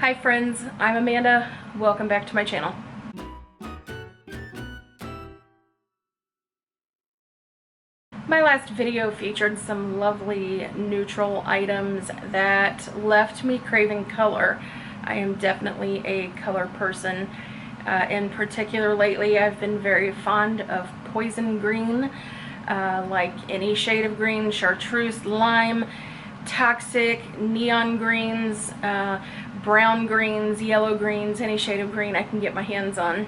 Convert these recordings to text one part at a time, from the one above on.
Hi friends, I'm Amanda. Welcome back to my channel. My last video featured some lovely neutral items that left me craving color. I am definitely a color person. In particular lately, I've been very fond of poison green, like any shade of green, chartreuse, lime, toxic, neon greens, brown greens, yellow greens, any shade of green I can get my hands on.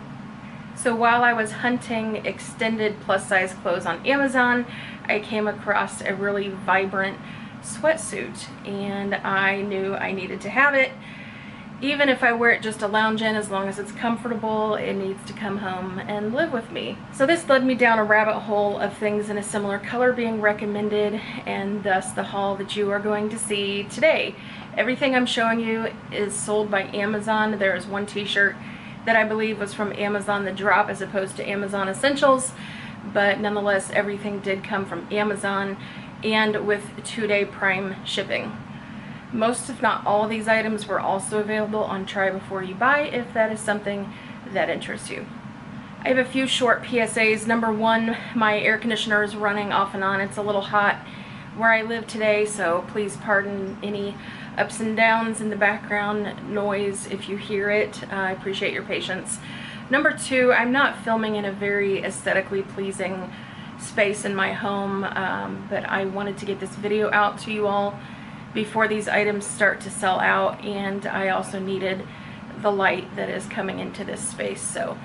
So while I was hunting extended plus size clothes on Amazon, I came across a really vibrant sweatsuit and I knew I needed to have it. Even if I wear it just to lounge in, as long as it's comfortable, it needs to come home and live with me. So this led me down a rabbit hole of things in a similar color being recommended, and thus the haul that you are going to see today. Everything I'm showing you is sold by Amazon. There is one t-shirt that I believe was from Amazon The Drop as opposed to Amazon Essentials, but nonetheless everything did come from Amazon and with 2-day Prime shipping. Most, if not all, of these items were also available on Try Before You Buy if that is something that interests you. I have a few short PSAs. Number one, my air conditioner is running off and on. It's a little hot where I live today, so please pardon any ups and downs in the background noise if you hear it. I appreciate your patience. Number two, I'm not filming in a very aesthetically pleasing space in my home, but I wanted to get this video out to you all before these items start to sell out, and I also needed the light that is coming into this space, so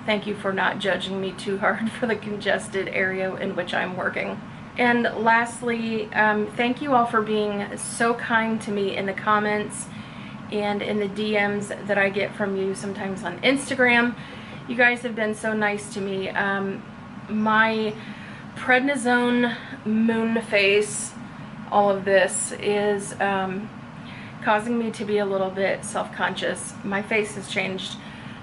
thank you for not judging me too hard for the congested area in which I'm working. And lastly, thank you all for being so kind to me in the comments and in the DMs that I get from you sometimes on Instagram. You guys have been so nice to me. My prednisone moon face, all of this is causing me to be a little bit self-conscious. My face has changed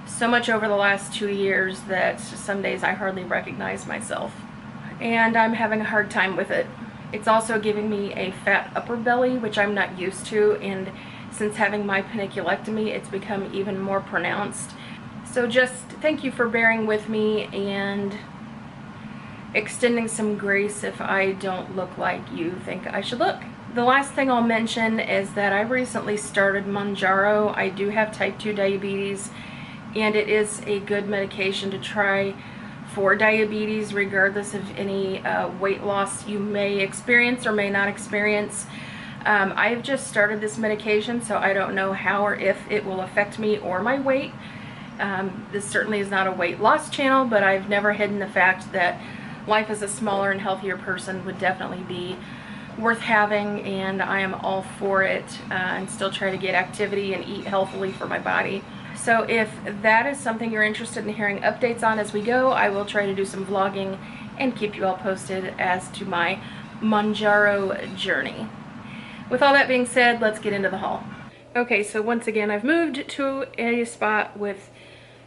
so much over the last 2 years that some days I hardly recognize myself, and I'm having a hard time with it. It's also giving me a fat upper belly, which I'm not used to, and since having my paniculectomy, it's become even more pronounced. So just thank you for bearing with me and extending some grace if I don't look like you think I should look. The last thing I'll mention is that I recently started Mounjaro. I do have type 2 diabetes, and it is a good medication to try for diabetes regardless of any weight loss you may experience or may not experience. I've just started this medication, so I don't know how or if it will affect me or my weight. This certainly is not a weight loss channel, but I've never hidden the fact that life as a smaller and healthier person would definitely be worth having, and I am all for it, and still try to get activity and eat healthily for my body. So if that is something you're interested in hearing updates on as we go, I will try to do some vlogging and keep you all posted as to my Mounjaro journey. With all that being said, let's get into the haul. Okay, so once again, I've moved to a spot with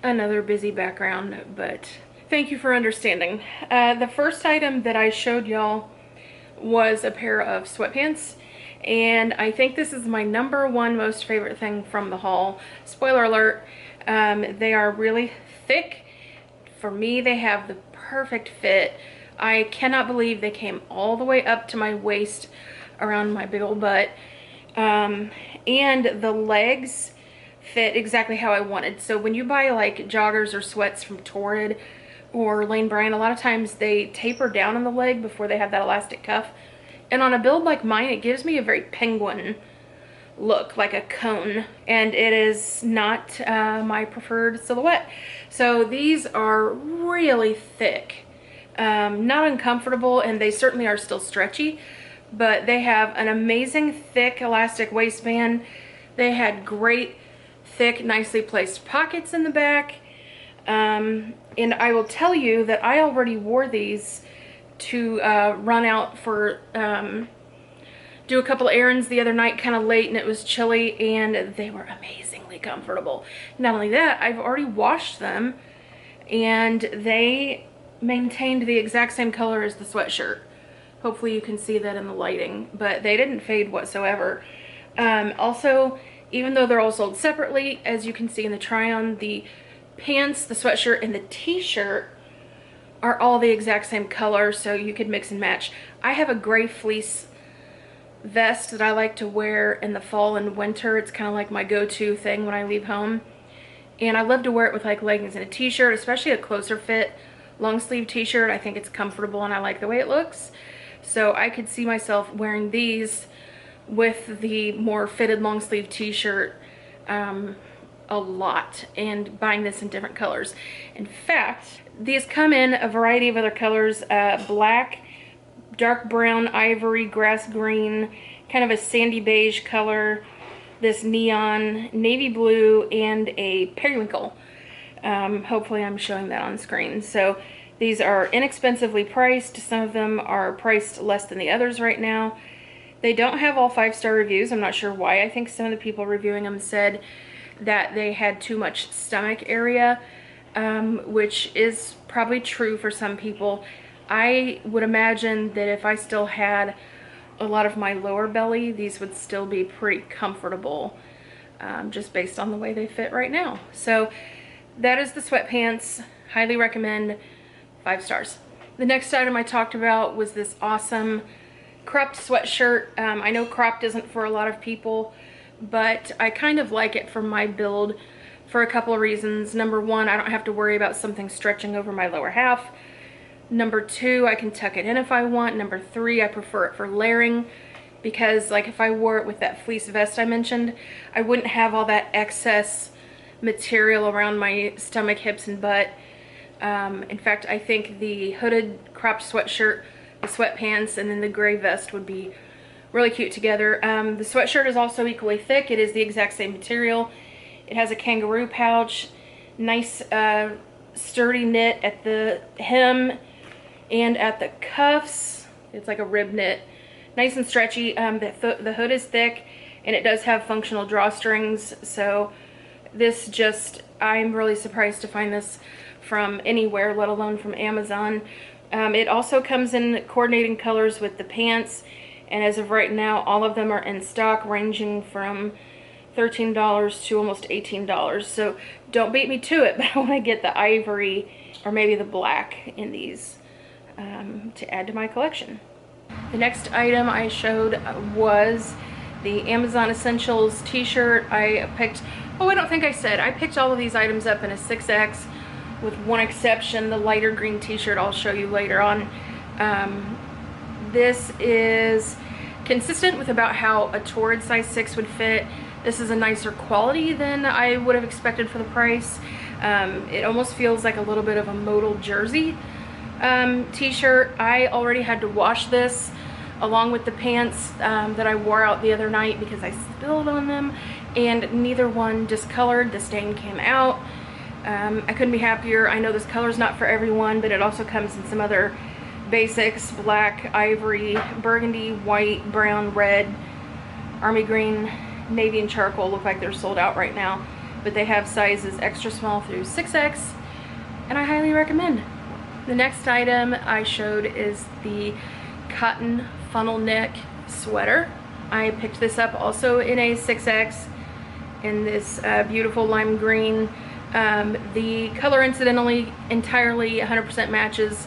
another busy background, but thank you for understanding. The first item that I showed y'all was a pair of sweatpants, and I think this is my number one most favorite thing from the haul. Spoiler alert, they are really thick. For me, they have the perfect fit. I cannot believe they came all the way up to my waist around my big old butt, and the legs fit exactly how I wanted. So when you buy like joggers or sweats from Torrid or Lane Bryant, a lot of times they taper down on the leg before they have that elastic cuff, and on a build like mine it gives me a very penguin look, like a cone, and it is not my preferred silhouette. So these are really thick, not uncomfortable, and they certainly are still stretchy, but they have an amazing thick elastic waistband. They had great thick, nicely placed pockets in the back. And I will tell you that I already wore these to run out for, do a couple errands the other night kind of late, and it was chilly, and they were amazingly comfortable. Not only that, I've already washed them, and they maintained the exact same color as the sweatshirt. Hopefully you can see that in the lighting, but they didn't fade whatsoever. Also, even though they're all sold separately. As you can see in the try-on, the pants, the sweatshirt, and the t-shirt are all the exact same color, so you could mix and match. I have a gray fleece vest that I like to wear in the fall and winter. It's kind of like my go-to thing when I leave home. And I love to wear it with like leggings and a t-shirt, especially a closer fit long sleeve t-shirt. I think it's comfortable and I like the way it looks. So I could see myself wearing these with the more fitted long sleeve t-shirt a lot, and buying this in different colors. In fact, these come in a variety of other colors: black, dark brown, ivory, grass green, kind of a sandy beige color, this neon, navy blue, and a periwinkle. Hopefully I'm showing that on screen. So these are inexpensively priced. Some of them are priced less than the others right now. They don't have all 5-star reviews. I'm not sure why. I think some of the people reviewing them said that they had too much stomach area, which is probably true for some people. I would imagine that if I still had a lot of my lower belly, these would still be pretty comfortable, just based on the way they fit right now. So that is the sweatpants. Highly recommend, 5 stars. The next item I talked about was this awesome cropped sweatshirt. I know cropped isn't for a lot of people, but I kind of like it for my build for a couple of reasons. Number one, I don't have to worry about something stretching over my lower half. Number two, I can tuck it in if I want. Number three, I prefer it for layering, because like if I wore it with that fleece vest I mentioned, I wouldn't have all that excess material around my stomach, hips, and butt. In fact, I think the hooded cropped sweatshirt, the sweatpants, and then the gray vest would be really cute together. The sweatshirt is also equally thick. It is the exact same material. It has a kangaroo pouch, nice sturdy knit at the hem and at the cuffs. It's like a rib knit, nice and stretchy. The hood is thick, and it does have functional drawstrings. So this just, I'm really surprised to find this from anywhere, let alone from Amazon. It also comes in coordinating colors with the pants, and as of right now, all of them are in stock, ranging from $13 to almost $18. So don't beat me to it, but I want to get the ivory or maybe the black in these to add to my collection. The next item I showed was the Amazon Essentials t-shirt. I picked, oh, I don't think I said, I picked all of these items up in a 6X, with one exception, the lighter green t-shirt I'll show you later on. This is consistent with about how a Torrid size 6 would fit. This is a nicer quality than I would have expected for the price. It almost feels like a little bit of a modal jersey t-shirt. I already had to wash this along with the pants that I wore out the other night because I spilled on them, and neither one discolored. The stain came out. I couldn't be happier. I know this color is not for everyone, but it also comes in some other basics: black, ivory, burgundy, white, brown, red, army green, navy, and charcoal. Look like they're sold out right now, but they have sizes extra small through 6X, and I highly recommend. The next item I showed is the cotton funnel neck sweater. I picked this up also in a 6X in this beautiful lime green. The color incidentally entirely 100% matches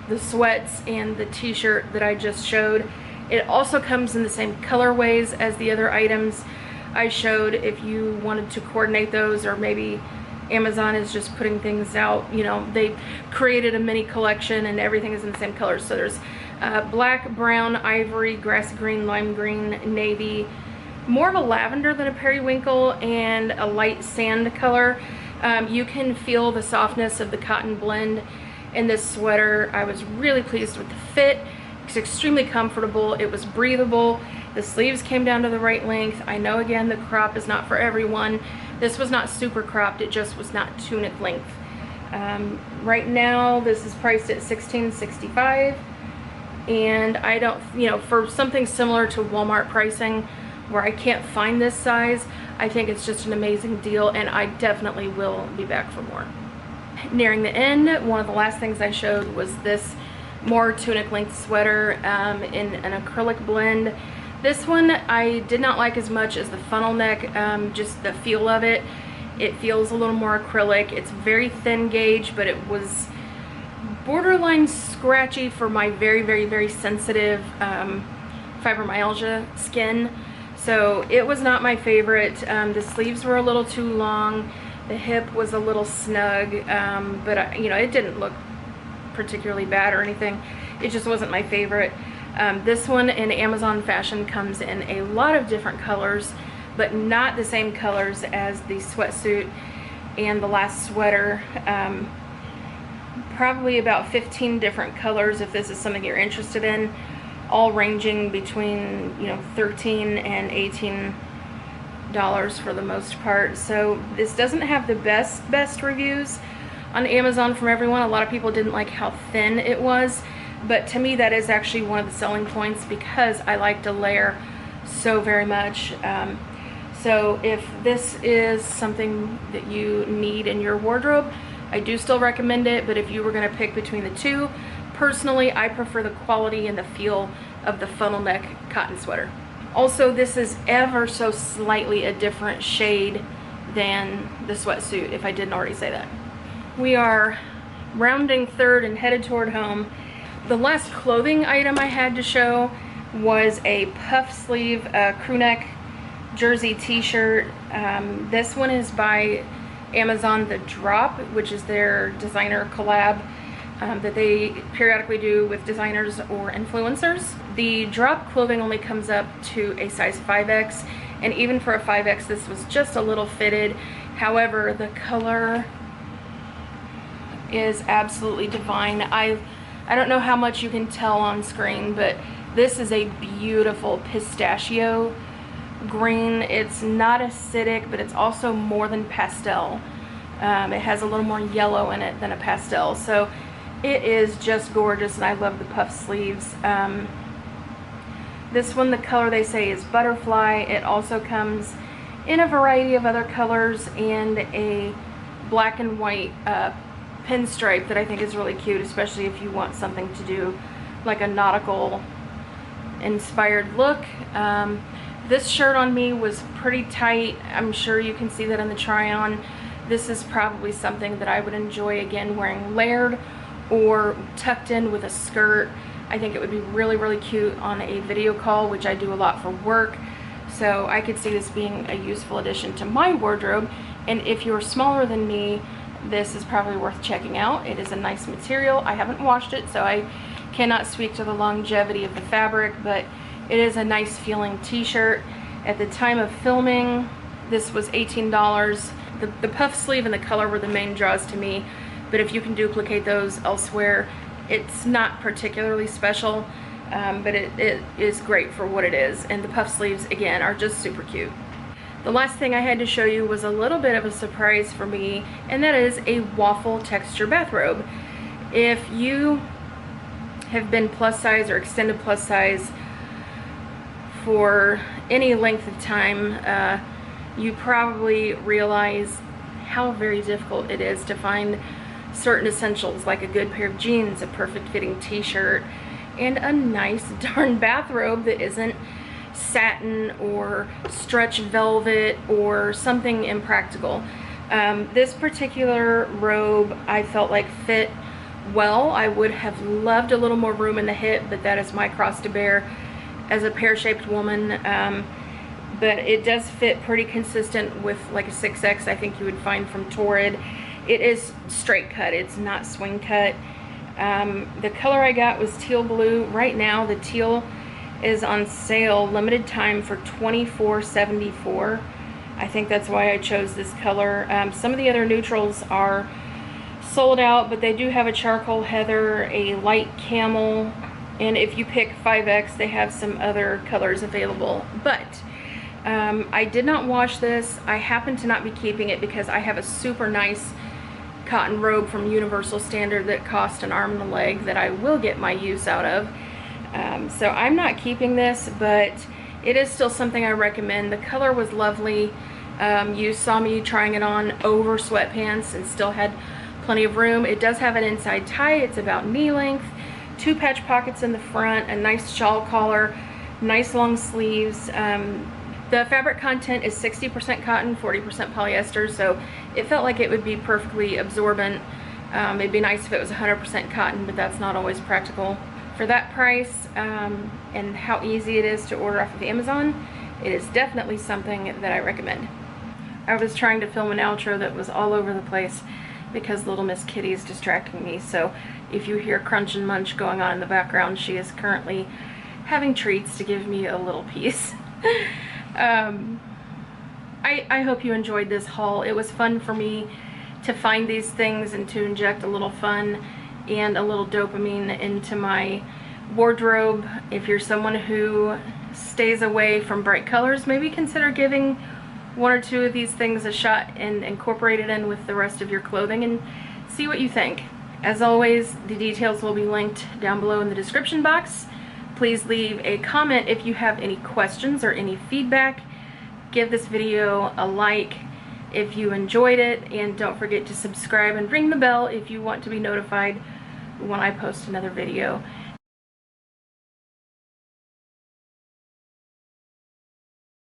the sweats and the t-shirt that I just showed. It also comes in the same colorways as the other items I showed if you wanted to coordinate those, or maybe Amazon is just putting things out, you know, they created a mini collection and everything is in the same colors. So there's black, brown, ivory, grass green, lime green, navy, more of a lavender than a periwinkle, and a light sand color. You can feel the softness of the cotton blend in this sweater. I was really pleased with the fit. It's extremely comfortable. It was breathable. The sleeves came down to the right length. I know, again, the crop is not for everyone. This was not super cropped. It just was not tunic length. Right now, this is priced at $16.65, and I don't, you know, for something similar to Walmart pricing where I can't find this size, I think it's just an amazing deal, and I definitely will be back for more. Nearing the end, one of the last things I showed was this more tunic length sweater in an acrylic blend. This one I did not like as much as the funnel neck, just the feel of it. It feels a little more acrylic. It's very thin gauge, but it was borderline scratchy for my very, very, very sensitive fibromyalgia skin. So it was not my favorite. The sleeves were a little too long. The hip was a little snug, but you know, it didn't look particularly bad or anything. It just wasn't my favorite. This one in Amazon Fashion comes in a lot of different colors, but not the same colors as the sweatsuit and the last sweater. Probably about 15 different colors if this is something you're interested in, all ranging between, you know, $13 and $18 for the most part. So this doesn't have the best reviews on Amazon from everyone. A lot of people didn't like how thin it was, but to me that is actually one of the selling points because I like to layer so very much. So if this is something that you need in your wardrobe, I do still recommend it, but if you were going to pick between the two, personally I prefer the quality and the feel of the funnel neck cotton sweater. Also, this is ever so slightly a different shade than the sweatsuit, if I didn't already say that. We are rounding third and headed toward home. The last clothing item I had to show was a puff sleeve crew neck jersey t-shirt. This one is by Amazon The Drop, which is their designer collab that they periodically do with designers or influencers. The Drop clothing only comes up to a size 5X, and even for a 5X this was just a little fitted. However, the color is absolutely divine. I don't know how much you can tell on screen, but this is a beautiful pistachio green. It's not acidic, but it's also more than pastel. It has a little more yellow in it than a pastel, so it is just gorgeous, and I love the puff sleeves. This one, the color they say is butterfly. It also comes in a variety of other colors and a black and white pinstripe that I think is really cute, especially if you want something to do like a nautical inspired look. This shirt on me was pretty tight. I'm sure you can see that in the try on. This is probably something that I would enjoy again wearing layered or tucked in with a skirt. I think it would be really, really cute on a video call, which I do a lot for work. So I could see this being a useful addition to my wardrobe. And if you're smaller than me, this is probably worth checking out. It is a nice material. I haven't washed it, so I cannot speak to the longevity of the fabric, but it is a nice feeling t-shirt. At the time of filming, this was $18. The puff sleeve and the color were the main draws to me, but if you can duplicate those elsewhere, it's not particularly special, but it is great for what it is. And the puff sleeves, again, are just super cute. The last thing I had to show you was a little bit of a surprise for me, and that is a waffle texture bathrobe. If you have been plus size or extended plus size for any length of time, you probably realize how very difficult it is to find certain essentials like a good pair of jeans, a perfect fitting t-shirt, and a nice darn bathrobe that isn't satin or stretch velvet or something impractical. This particular robe I felt like fit well. I would have loved a little more room in the hip, but that is my cross to bear as a pear-shaped woman. But it does fit pretty consistent with like a 6X I think you would find from Torrid. It is straight cut, it's not swing cut. The color I got was teal blue. Right now the teal is on sale, limited time, for $24.74. I think that's why I chose this color. Some of the other neutrals are sold out, but they do have a charcoal heather, a light camel, and if you pick 5X they have some other colors available. But I did not wash this. I happen to not be keeping it because I have a super nice cotton robe from Universal Standard that cost an arm and a leg that I will get my use out of. So I'm not keeping this, but it is still something I recommend. The color was lovely. You saw me trying it on over sweatpants and still had plenty of room. It does have an inside tie. It's about knee length, 2 patch pockets in the front, a nice shawl collar. Nice long sleeves. The fabric content is 60% cotton, 40% polyester, so it felt like it would be perfectly absorbent. It'd be nice if it was 100% cotton, but that's not always practical. For that price and how easy it is to order off of Amazon, it is definitely something that I recommend. I was trying to film an outro that was all over the place because little Miss Kitty is distracting me, so if you hear crunch and munch going on in the background, she is currently having treats to give me a little piece. I hope you enjoyed this haul. It was fun for me to find these things and to inject a little fun and a little dopamine into my wardrobe. If you're someone who stays away from bright colors, maybe consider giving one or two of these things a shot and incorporate it in with the rest of your clothing and see what you think. As always, the details will be linked down below in the description box. Please leave a comment if you have any questions or any feedback. Give this video a like if you enjoyed it, and don't forget to subscribe and ring the bell if you want to be notified when I post another video.